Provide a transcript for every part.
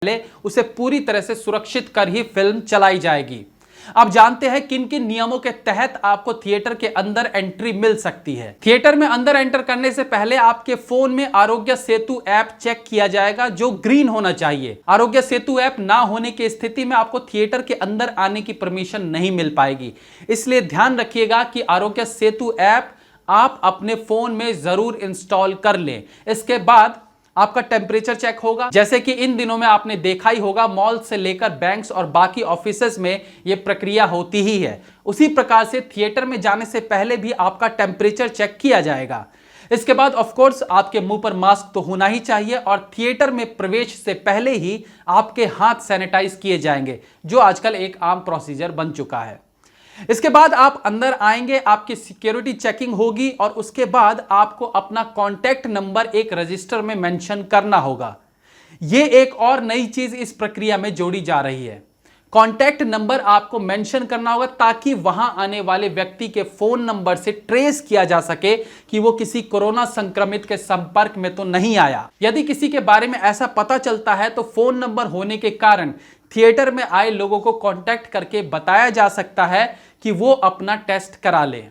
पहले उसे पूरी तरह से सुरक्षित कर ही फिल्म चलाई जाएगी। अब जानते हैं किन किन नियमों के तहत आपको थिएटर के अंदर एंट्री मिल सकती है। थिएटर में अंदर एंटर करने से पहले आपके फोन में आरोग्य सेतु ऐप चेक किया जाएगा जो ग्रीन होना चाहिए। आरोग्य सेतु ऐप ना होने की स्थिति में आपको थिएटर के अंदर आने की परमिशन नहीं मिल पाएगी। इसलिए ध्यान रखिएगा कि आरोग्य सेतु ऐप आप अपने फोन में जरूर इंस्टॉल कर लें। इसके बाद आपका टेम्परेचर चेक होगा, जैसे कि इन दिनों में आपने देखा ही होगा मॉल से लेकर बैंक्स और बाकी ऑफिसेज में यह प्रक्रिया होती ही है। उसी प्रकार से थिएटर में जाने से पहले भी आपका टेम्परेचर चेक किया जाएगा। इसके बाद ऑफ कोर्स आपके मुंह पर मास्क तो होना ही चाहिए और थिएटर में प्रवेश से पहले ही आपके हाथ सैनिटाइज किए जाएंगे, जो आजकल एक आम प्रोसीजर बन चुका है। इसके बाद आप अंदर आएंगे, आपकी सिक्योरिटी चेकिंग होगी और उसके बाद आपको अपना कॉन्टैक्ट नंबर एक रजिस्टर में मेंशन करना होगा। यह एक और नई चीज इस प्रक्रिया में जोड़ी जा रही है। कॉन्टैक्ट नंबर आपको मेंशन करना होगा ताकि वहां आने वाले व्यक्ति के फोन नंबर से ट्रेस किया जा सके कि वो किसी कोरोना संक्रमित के संपर्क में तो नहीं आया। यदि किसी के बारे में ऐसा पता चलता है तो फोन नंबर होने के कारण थिएटर में आए लोगों को कांटेक्ट करके बताया जा सकता है कि वो अपना टेस्ट करा ले।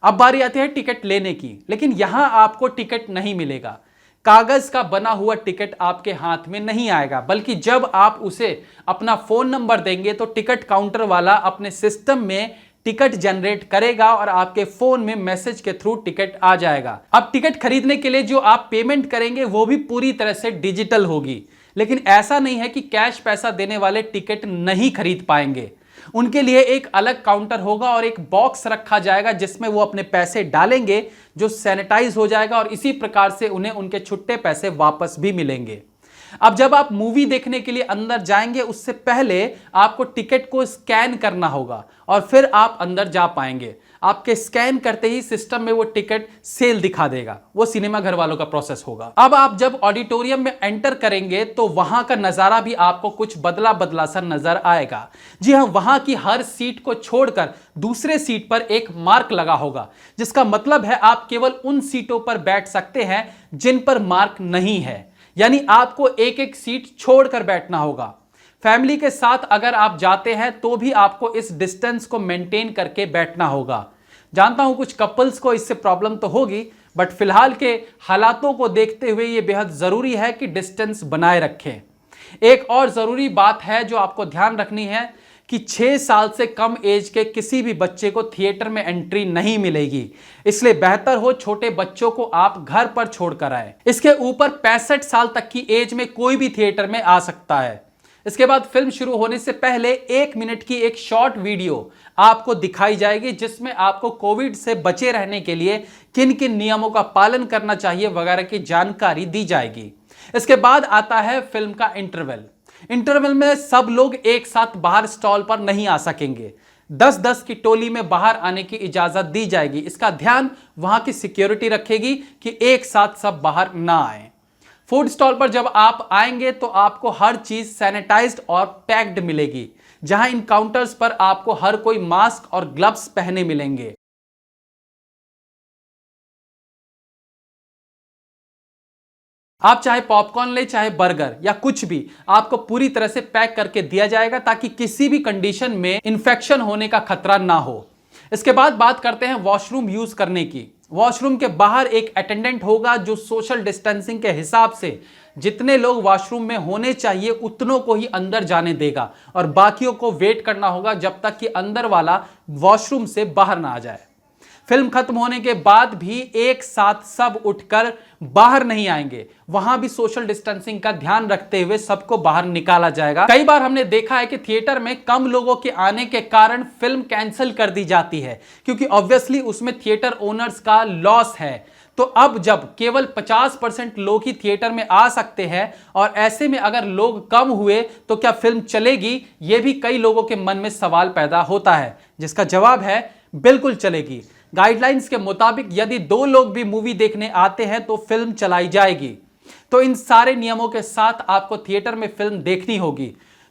अब बारी आती है टिकट लेने की, लेकिन यहां आपको टिकट नहीं मिलेगा। कागज का बना हुआ टिकट आपके हाथ में नहीं आएगा, बल्कि जब आप उसे अपना फोन नंबर देंगे तो टिकट काउंटर वाला अपने सिस्टम में टिकट जनरेट करेगा और आपके फोन में मैसेज के थ्रू टिकट आ जाएगा। अब टिकट खरीदने के लिए जो आप पेमेंट करेंगे वो भी पूरी तरह से डिजिटल होगी, लेकिन ऐसा नहीं है कि कैश पैसा देने वाले टिकट नहीं खरीद पाएंगे। उनके लिए एक अलग काउंटर होगा और एक बॉक्स रखा जाएगा जिसमें वो अपने पैसे डालेंगे, जो सैनिटाइज हो जाएगा और इसी प्रकार से उन्हें उनके छुट्टे पैसे वापस भी मिलेंगे। अब जब आप मूवी देखने के लिए अंदर जाएंगे उससे पहले आपको टिकट को स्कैन करना होगा और फिर आप अंदर जा पाएंगे। आपके स्कैन करते ही सिस्टम में वो टिकट सेल दिखा देगा। वो सिनेमा घर वालों का प्रोसेस होगा। अब आप जब ऑडिटोरियम में एंटर करेंगे तो वहां का नजारा भी आपको कुछ बदला बदला सा नजर आएगा। जी हां, वहां की हर सीट को छोड़कर दूसरे सीट पर एक मार्क लगा होगा, जिसका मतलब है आप केवल उन सीटों पर बैठ सकते हैं जिन पर मार्क नहीं है। यानी आपको एक एक सीट छोड़कर बैठना होगा। फैमिली के साथ अगर आप जाते हैं तो भी आपको इस डिस्टेंस को मेंटेन करके बैठना होगा। जानता हूं कुछ कपल्स को इससे प्रॉब्लम तो होगी, बट फिलहाल के हालातों को देखते हुए यह बेहद जरूरी है कि डिस्टेंस बनाए रखें। एक और जरूरी बात है जो आपको ध्यान रखनी है कि 6 साल से कम एज के किसी भी बच्चे को थिएटर में एंट्री नहीं मिलेगी। इसलिए बेहतर हो छोटे बच्चों को आप घर पर छोड़कर आए। इसके ऊपर 65 साल तक की एज में कोई भी थिएटर में आ सकता है। इसके बाद फिल्म शुरू होने से पहले 1 मिनट की एक शॉर्ट वीडियो आपको दिखाई जाएगी जिसमें आपको कोविड से बचे रहने के लिए किन किन नियमों का पालन करना चाहिए वगैरह की जानकारी दी जाएगी। इसके बाद आता है फिल्म का इंटरवल। इंटरवल में सब लोग एक साथ बाहर स्टॉल पर नहीं आ सकेंगे। 10-10 की टोली में बाहर आने की इजाजत दी जाएगी। इसका ध्यान वहां की सिक्योरिटी रखेगी कि एक साथ सब बाहर ना आए। फूड स्टॉल पर जब आप आएंगे तो आपको हर चीज सैनिटाइज्ड और पैक्ड मिलेगी, जहां इन काउंटर्स पर आपको हर कोई मास्क और ग्लव्स पहने मिलेंगे। आप चाहे पॉपकॉर्न ले चाहे बर्गर या कुछ भी, आपको पूरी तरह से पैक करके दिया जाएगा ताकि किसी भी कंडीशन में इंफेक्शन होने का खतरा ना हो। इसके बाद बात करते हैं वॉशरूम यूज करने की। वॉशरूम के बाहर एक अटेंडेंट होगा जो सोशल डिस्टेंसिंग के हिसाब से जितने लोग वॉशरूम में होने चाहिए उतनों को ही अंदर जाने देगा और बाकियों को वेट करना होगा जब तक कि अंदर वाला वॉशरूम से बाहर ना आ जाए। फिल्म खत्म होने के बाद भी एक साथ सब उठकर बाहर नहीं आएंगे। वहां भी सोशल डिस्टेंसिंग का ध्यान रखते हुए सबको बाहर निकाला जाएगा। कई बार हमने देखा है कि थिएटर में कम लोगों के आने के कारण फिल्म कैंसिल कर दी जाती है, क्योंकि ऑब्वियसली उसमें थिएटर ओनर्स का लॉस है। तो अब जब केवल 50% लोग ही थिएटर में आ सकते हैं और ऐसे में अगर लोग कम हुए तो क्या फिल्म चलेगी, यह भी कई लोगों के मन में सवाल पैदा होता है, जिसका जवाब है बिल्कुल चलेगी। गाइडलाइंस के मुताबिक यदि 2 लोग भी मूवी देखने आते हैं तो फिल्म चलाई जाएगी। तो इन सारे नियमों के साथ आपको थिएटर में फिल्म देखनी होगी।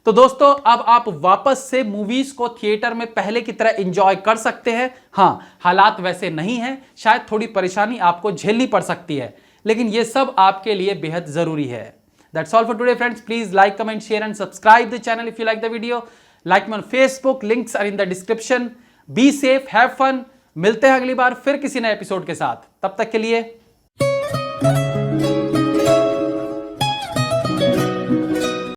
तो दोस्तों, अब आप वापस से मूवीज को थिएटर में पहले की तरह एंजॉय कर सकते हैं। हाँ, हालात वैसे नहीं हैं, शायद थोड़ी परेशानी आपको झेलनी पड़ सकती है, लेकिन यह सब आपके लिए बेहद जरूरी है। That's all for today friends. Please like, comment, share and subscribe the channel if you like the video. Like me on Facebook, links are in the description. Be safe, have fun. मिलते हैं अगली बार फिर किसी नए episode के साथ. तब तक के लिए